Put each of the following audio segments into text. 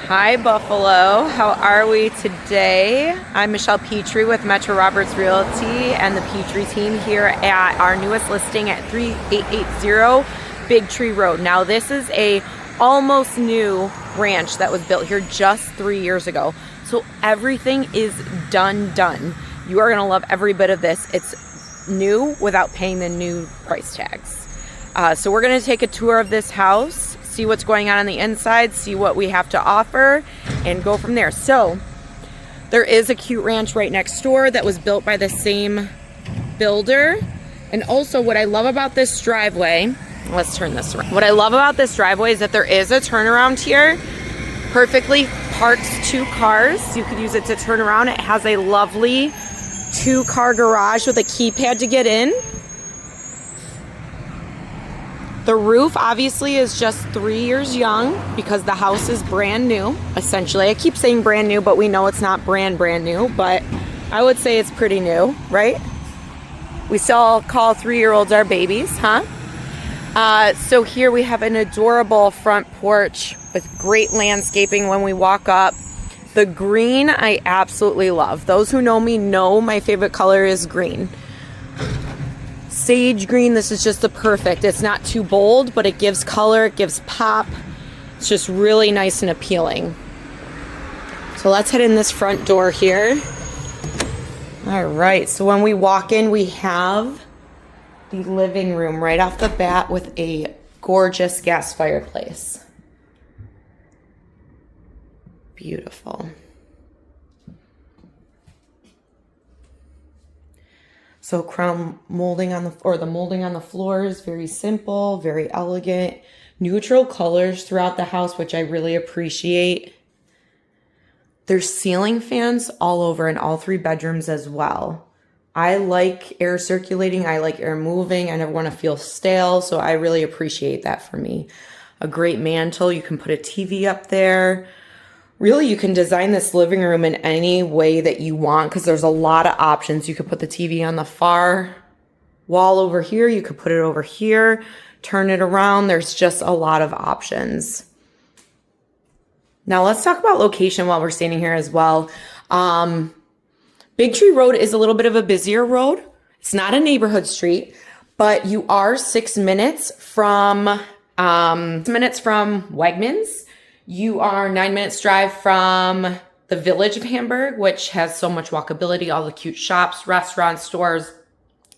Hi, Buffalo. How are we today? I'm Michelle Petrie with Metro Roberts Realty and the Petrie team here at our newest listing at 3880 Big Tree Road. Now, this is a almost new ranch that was built here just 3 years ago. So everything is done. You are gonna love every bit of this. It's new without paying the new price tags. So we're gonna take a tour of this house, see what's going on the inside, see what we have to offer, and go from there. So there is a cute ranch right next door that was built by the same builder. And also what I love about this driveway, let's turn this around. What I love about this driveway is that there is a turnaround here. Perfectly parks 2 cars. You could use it to turn around. It has a lovely 2-car garage with a keypad to get in. The roof obviously is just 3 years young because the house is brand new, essentially. I keep saying brand new, but we know it's not brand new, but I would say it's pretty new, right? We still call 3-year-olds our babies, huh? So here we have an adorable front porch with great landscaping when we walk up. The green I absolutely love. Those who know me know my favorite color is green. Sage green, this is just the perfect. It's not too bold, but it gives color, it gives pop. It's just really nice and appealing. So let's head in this front door here. All right, so when we walk in, we have the living room right off the bat with a gorgeous gas fireplace. Beautiful. So crown molding on the molding on the floor is very simple, very elegant. Neutral colors throughout the house, which I really appreciate. There's ceiling fans all over in all 3 bedrooms as well. I like air circulating, I like air moving, I never want to feel stale, so I really appreciate that for me. A great mantle, you can put a TV up there. Really, you can design this living room in any way that you want because there's a lot of options. You could put the TV on the far wall over here. You could put it over here, turn it around. There's just a lot of options. Now let's talk about location while we're standing here as well. Big Tree Road is a little bit of a busier road. It's not a neighborhood street, but you are 6 minutes from Wegmans. You are 9 minutes drive from the village of Hamburg, which has so much walkability, all the cute shops, restaurants, stores,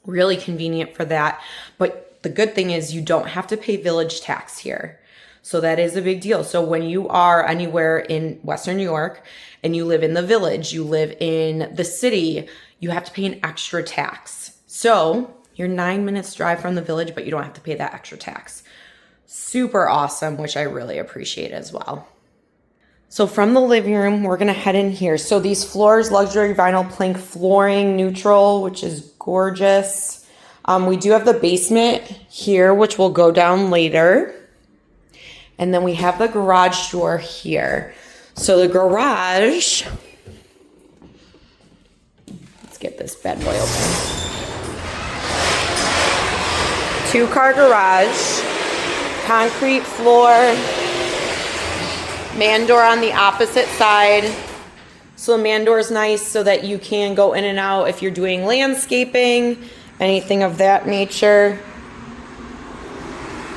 really convenient for that. But the good thing is you don't have to pay village tax here. So that is a big deal. So when you are anywhere in Western New York and you live in the village, you live in the city, you have to pay an extra tax. So you're 9 minutes drive from the village, but you don't have to pay that extra tax. Super awesome, which I really appreciate as well. So from the living room, we're gonna head in here. So these floors, luxury vinyl plank flooring, neutral, which is gorgeous. We do have the basement here, which will go down later. And then we have the garage door here. So the garage, let's get this bad boy open. 2-car garage. Concrete floor, man door on the opposite side. So the man door is nice so that you can go in and out if you're doing landscaping, anything of that nature.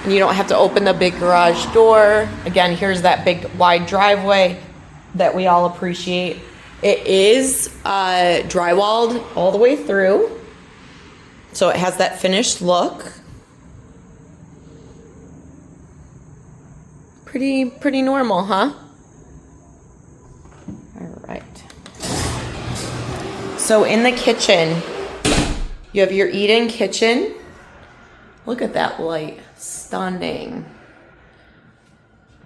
And you don't have to open the big garage door. Again, here's that big wide driveway that we all appreciate. It is drywalled all the way through. So it has that finished look. Pretty normal, huh? All right. So in the kitchen, you have your eat-in kitchen. Look at that light, stunning.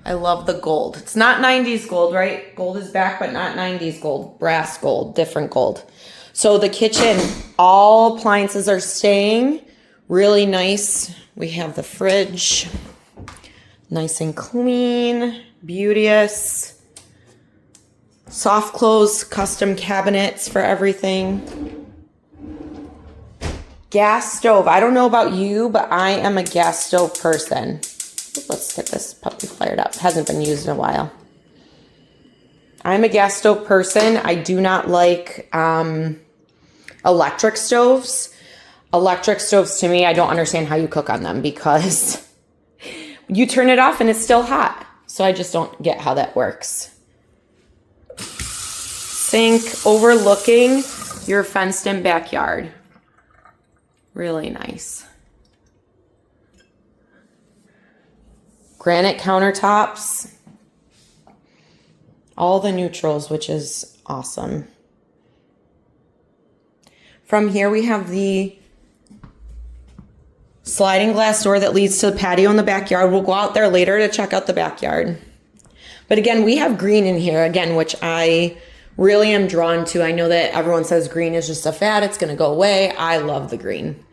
I love the gold. It's not 90s gold, right? Gold is back, but not 90s gold. Brass gold, different gold. So the kitchen, all appliances are staying really nice. We have the fridge. Nice and clean, beauteous. Soft close, custom cabinets for everything. Gas stove. I don't know about you, but I am a gas stove person. Let's get this puppy fired up. Hasn't been used in a while. I'm a gas stove person. I do not like electric stoves. Electric stoves, to me, I don't understand how you cook on them because you turn it off and it's still hot. So I just don't get how that works. Sink overlooking your fenced-in backyard. Really nice. Granite countertops. All the neutrals, which is awesome. From here we have the sliding glass door that leads to the patio in the backyard. We'll go out there later to check out the backyard. But again, we have green in here, again, which I really am drawn to. I know that everyone says green is just a fad. It's going to go away. I love the green.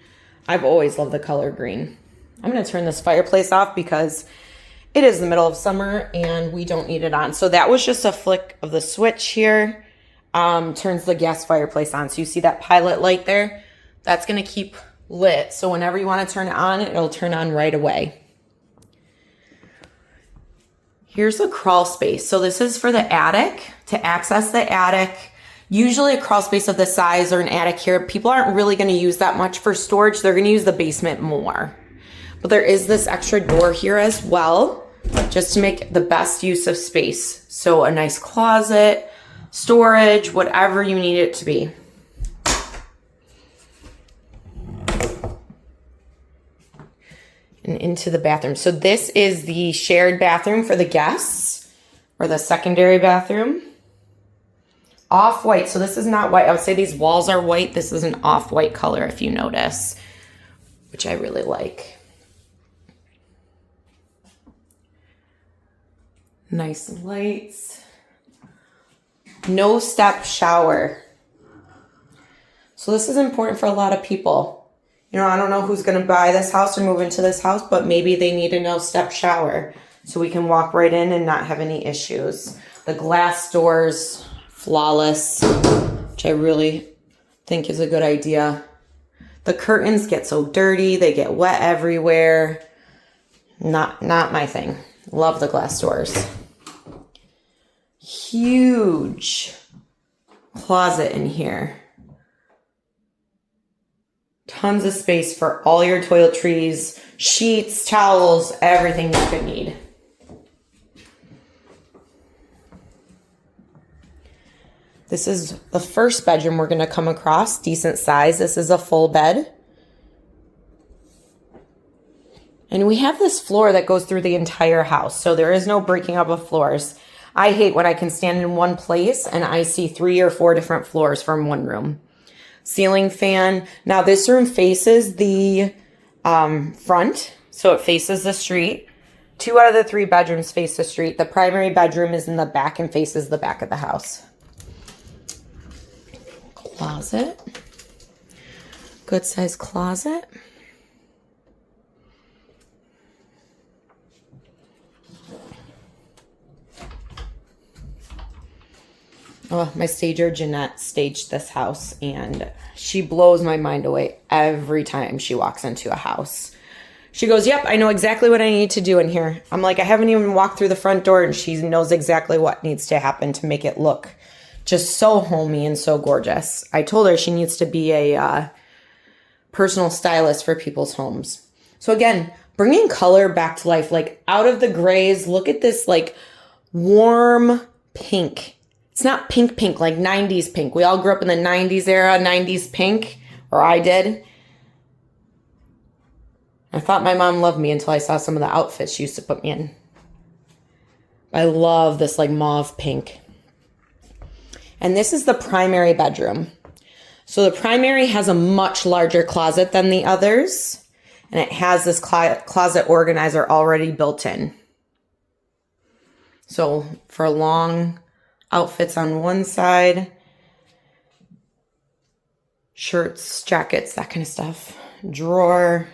I've always loved the color green. I'm going to turn this fireplace off because it is the middle of summer and we don't need it on. So that was just a flick of the switch here. Turns the gas fireplace on. So you see that pilot light there? That's going to keep lit. So whenever you want to turn it on, it'll turn on right away. Here's a crawl space. So this is for the attic, to access the attic. Usually a crawl space of this size or an attic here, people aren't really going to use that much for storage. They're going to use the basement more. But there is this extra door here as well, just to make the best use of space. So a nice closet, storage, whatever you need it to be. And into the bathroom. So this is the shared bathroom for the guests, or the secondary bathroom. Off-white. So this is not white. I would say these walls are white. This is an off-white color if you notice, which I really like. Nice lights. No step shower. So this is important for a lot of people. You know, I don't know who's going to buy this house or move into this house, but maybe they need a no-step shower so we can walk right in and not have any issues. The glass doors, flawless, which I really think is a good idea. The curtains get so dirty. They get wet everywhere. Not my thing. Love the glass doors. Huge closet in here. Tons of space for all your toiletries, sheets, towels, everything you could need. This is the first bedroom we're going to come across, decent size. This is a full bed. And we have this floor that goes through the entire house, so there is no breaking up of floors. I hate when I can stand in one place and I see 3 or 4 different floors from one room. Ceiling fan. Now this room faces the front, so it faces the street. 2 out of the 3 bedrooms face the street. The primary bedroom is in the back and faces the back of the house. Closet. Good size closet. Oh, my stager, Jeanette, staged this house, and she blows my mind away every time she walks into a house. She goes, yep, I know exactly what I need to do in here. I'm like, I haven't even walked through the front door, and she knows exactly what needs to happen to make it look just so homey and so gorgeous. I told her she needs to be a personal stylist for people's homes. So again, bringing color back to life, like out of the grays, look at this like warm pink. It's not pink like 90s pink. We all grew up in the 90s era, 90s pink, or I did. I thought my mom loved me until I saw some of the outfits she used to put me in. I love this like mauve pink. And this is the primary bedroom. So the primary has a much larger closet than the others. And it has this closet organizer already built in. So for long outfits on one side, shirts, jackets, that kind of stuff. Drawer.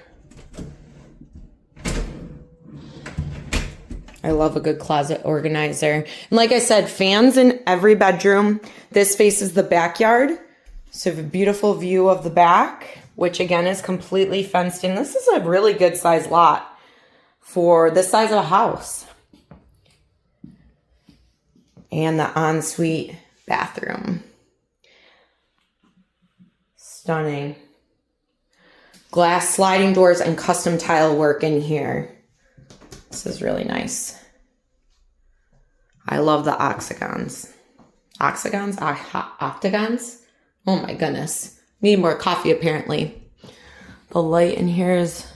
I love a good closet organizer. And like I said, fans in every bedroom. This faces the backyard. So you have a beautiful view of the back, which again is completely fenced in. This is a really good size lot for this size of a house. and the ensuite bathroom. Stunning. Glass sliding doors and custom tile work in here. This is really nice. I love the octagons. Octagons? Octagons? Oh my goodness. Need more coffee apparently. The light in here is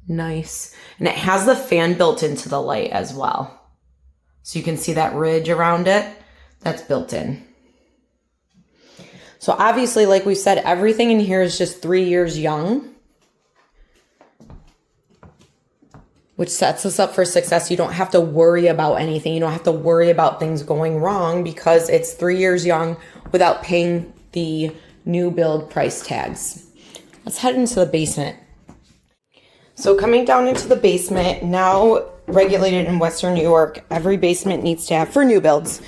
nice. And it has the fan built into the light as well. So you can see that ridge around it. That's built in. So obviously, like we said, everything in here is just 3 years young, which sets us up for success. You don't have to worry about anything. You don't have to worry about things going wrong because it's 3 years young without paying the new build price tags. Let's head into the basement. So coming down into the basement, now regulated in Western New York, every basement needs to have, for new builds,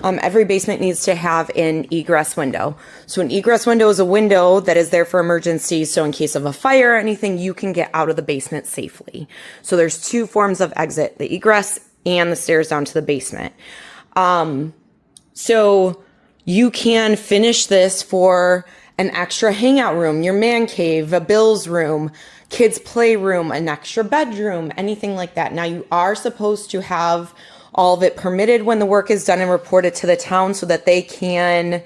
every basement needs to have an egress window. So an egress window is a window that is there for emergencies. So in case of a fire or anything, you can get out of the basement safely. So there's two forms of exit, the egress and the stairs down to the basement. So you can finish this for an extra hangout room, your man cave, a Bill's room, kids' playroom, an extra bedroom, anything like that. Now you are supposed to have all of it permitted when the work is done and reported to the town so that they can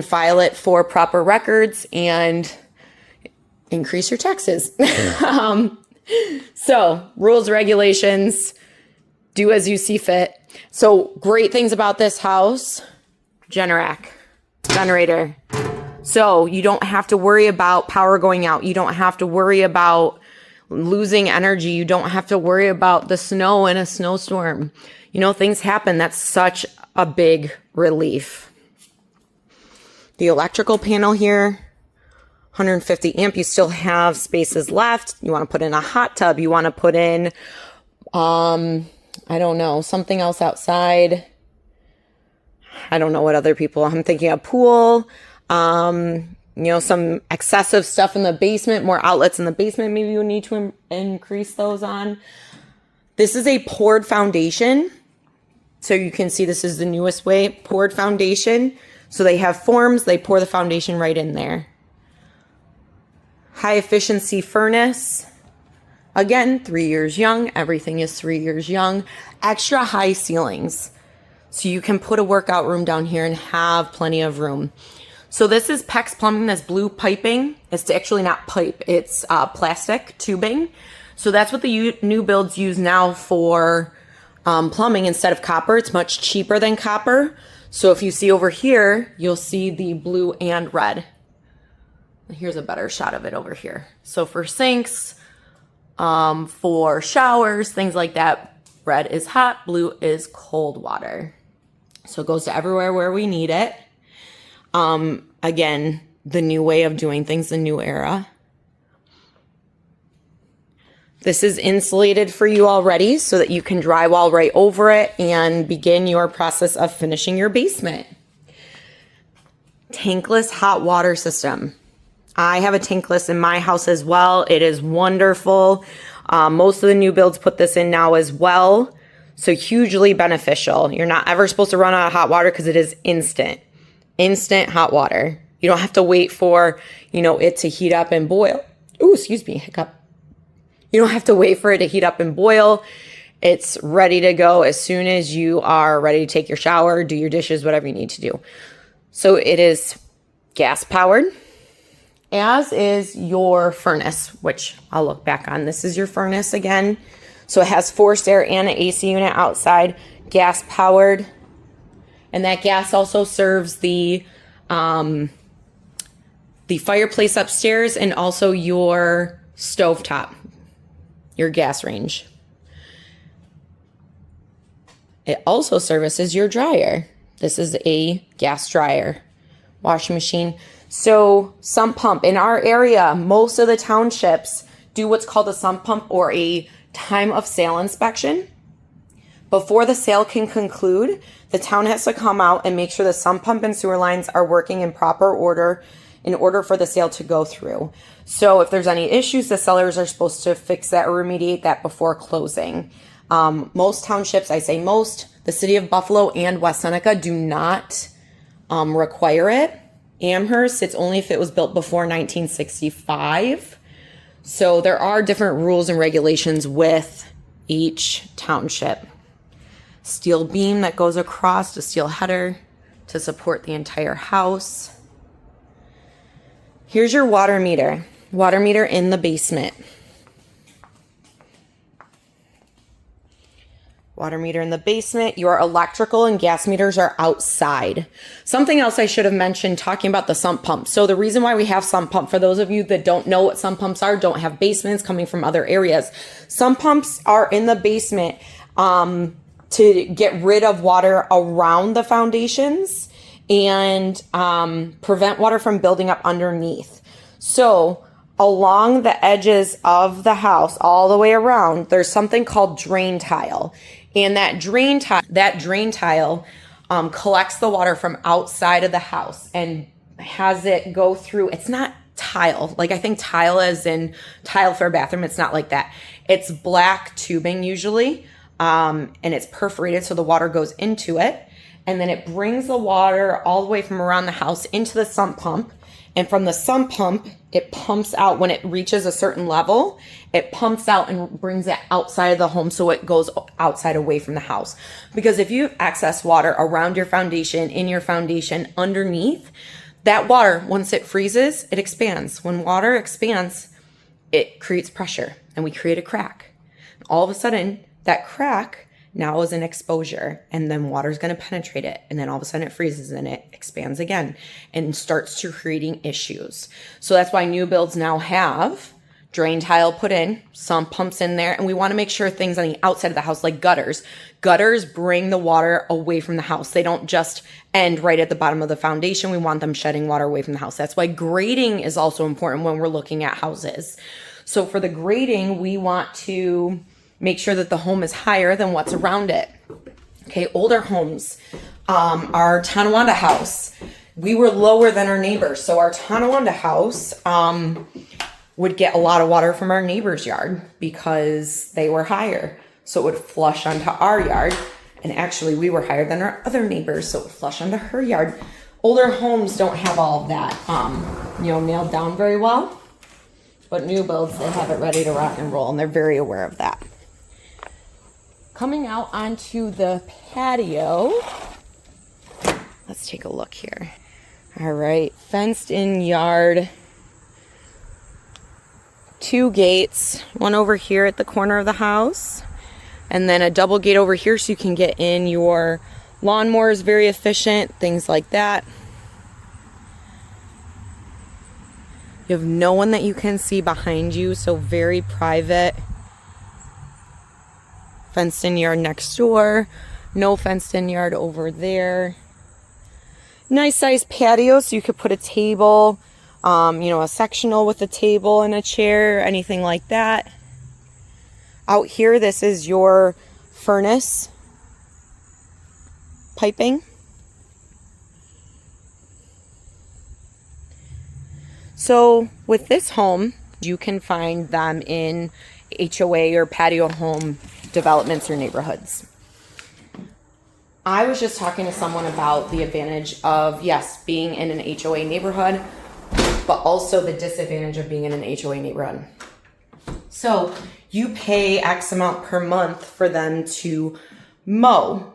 file it for proper records and increase your taxes. So rules, regulations, do as you see fit. So great things about this house, generator. So you don't have to worry about power going out. You don't have to worry about losing energy. You don't have to worry about the snow in a snowstorm. You know, things happen. That's such a big relief. The electrical panel here, 150 amp. You still have spaces left. You want to put in a hot tub. You want to put in, I don't know, something else outside. I don't know what other people, I'm thinking a pool, you know, some excessive stuff in the basement, more outlets in the basement. Maybe you need to increase those on. This is a poured foundation. So you can see this is the newest way, poured foundation. So they have forms, they pour the foundation right in there. High efficiency furnace. Again, 3 years young. Everything is 3 years young. Extra high ceilings. So you can put a workout room down here and have plenty of room. So this is PEX plumbing, this blue piping. It's actually not pipe, it's plastic tubing. So that's what the new builds use now for plumbing instead of copper. It's much cheaper than copper. So if you see over here, you'll see the blue and red. Here's a better shot of it over here. So for sinks, for showers, things like that, red is hot, blue is cold water. So it goes to everywhere where we need it. Again, the new way of doing things, the new era. This is insulated for you already so that you can drywall right over it and begin your process of finishing your basement. Tankless hot water system. I have a tankless in my house as well. It is wonderful. Most of the new builds put this in now as well. So hugely beneficial. You're not ever supposed to run out of hot water because it is instant hot water. You don't have to wait for, it to heat up and boil. Ooh, excuse me, hiccup. You don't have to wait for it to heat up and boil. It's ready to go as soon as you are ready to take your shower, do your dishes, whatever you need to do. So it is gas powered, as is your furnace, which I'll look back on. This is your furnace again. So it has forced air and an AC unit outside, gas powered. And that gas also serves the fireplace upstairs and also your stovetop, your gas range. It also services your dryer. This is a gas dryer, washing machine. So sump pump. In our area, most of the townships do what's called a sump pump or a time of sale inspection. Before the sale can conclude, the town has to come out and make sure the sump pump and sewer lines are working in proper order in order for the sale to go through. So if there's any issues, the sellers are supposed to fix that or remediate that before closing. Most townships, I say most, the city of Buffalo and West Seneca do not require it. Amherst, it's only if it was built before 1965. So there are different rules and regulations with each township. Steel beam that goes across, a steel header to support the entire house. Here's your water meter. Water meter in the basement. Water meter in the basement. Your electrical and gas meters are outside. Something else I should have mentioned talking about the sump pump. So the reason why we have sump pump, for those of you that don't know what sump pumps are, don't have basements coming from other areas. Sump pumps are in the basement to get rid of water around the foundations and prevent water from building up underneath. So along the edges of the house, all the way around, there's something called drain tile. And that drain tile collects the water from outside of the house and has it go through. It's not tile. Like I think tile as in tile for a bathroom. It's not like that. It's black tubing usually. And it's perforated so the water goes into it. And then it brings the water all the way from around the house into the sump pump. And from the sump pump, it pumps out when it reaches a certain level. It pumps out and brings it outside of the home so it goes outside away from the house. Because if you have excess water around your foundation, in your foundation, underneath, that water, once it freezes, it expands. When water expands, it creates pressure and we create a crack. All of a sudden, that crack now is an exposure, and then water's going to penetrate it, and then all of a sudden it freezes and it expands again and starts to creating issues. So that's why new builds now have drain tile put in, sump pumps in there, and we want to make sure things on the outside of the house, like gutters bring the water away from the house. They don't just end right at the bottom of the foundation. We want them shedding water away from the house. That's why grading is also important when we're looking at houses. So for the grading, we want to make sure that the home is higher than what's around it. Okay, older homes, our Tonawanda house, we were lower than our neighbors. So our Tonawanda house would get a lot of water from our neighbor's yard because they were higher. So it would flush onto our yard. And actually we were higher than our other neighbors, so it would flush onto her yard. Older homes don't have all of that, nailed down very well. But new builds, they have it ready to rock and roll, and they're very aware of that. Coming out onto the patio, let's take a look here. All right, fenced in yard, 2 gates, one over here at the corner of the house, and then a double gate over here so you can get in your lawnmowers, very efficient, things like that. You have no one that you can see behind you, so very private. Fenced in yard next door, no fenced in yard over there. Nice size patio, so you could put a table, a sectional with a table and a chair, anything like that. Out here, this is your furnace piping. So with this home, you can find them in HOA or patio home developments or neighborhoods. I was just talking to someone about the advantage of, yes, being in an HOA neighborhood, but also the disadvantage of being in an HOA neighborhood. So you pay X amount per month for them to mow,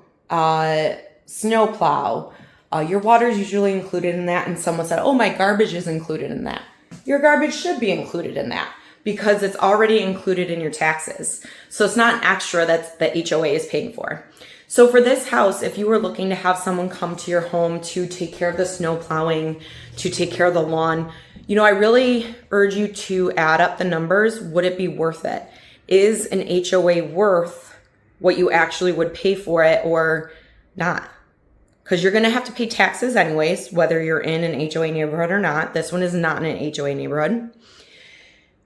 snowplow. Your water is usually included in that, and someone said, oh, my garbage is included in that. Your garbage should be included in that, because it's already included in your taxes. So it's not an extra that the HOA is paying for. So for this house, if you were looking to have someone come to your home to take care of the snow plowing, to take care of the lawn, I really urge you to add up the numbers. Would it be worth it? Is an HOA worth what you actually would pay for it or not? Because you're going to have to pay taxes anyways, whether you're in an HOA neighborhood or not. This one is not in an HOA neighborhood.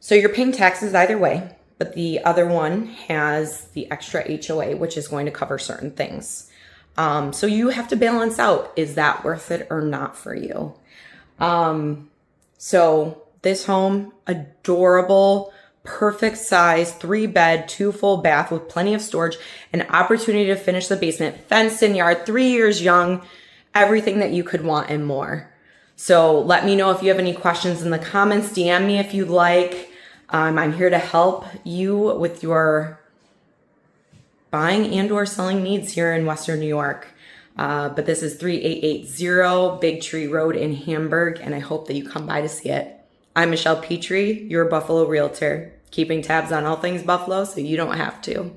So you're paying taxes either way, but the other one has the extra HOA, which is going to cover certain things. So you have to balance out, is that worth it or not for you? So this home, adorable, perfect size, 3-bed, 2 full bath with plenty of storage, an opportunity to finish the basement, fenced in yard, 3 years young, everything that you could want and more. So let me know if you have any questions in the comments. DM me if you'd like. I'm here to help you with your buying and or selling needs here in Western New York. But this is 3880 Big Tree Road in Hamburg, and I hope that you come by to see it. I'm Michelle Petrie, your Buffalo Realtor, keeping tabs on all things Buffalo so you don't have to.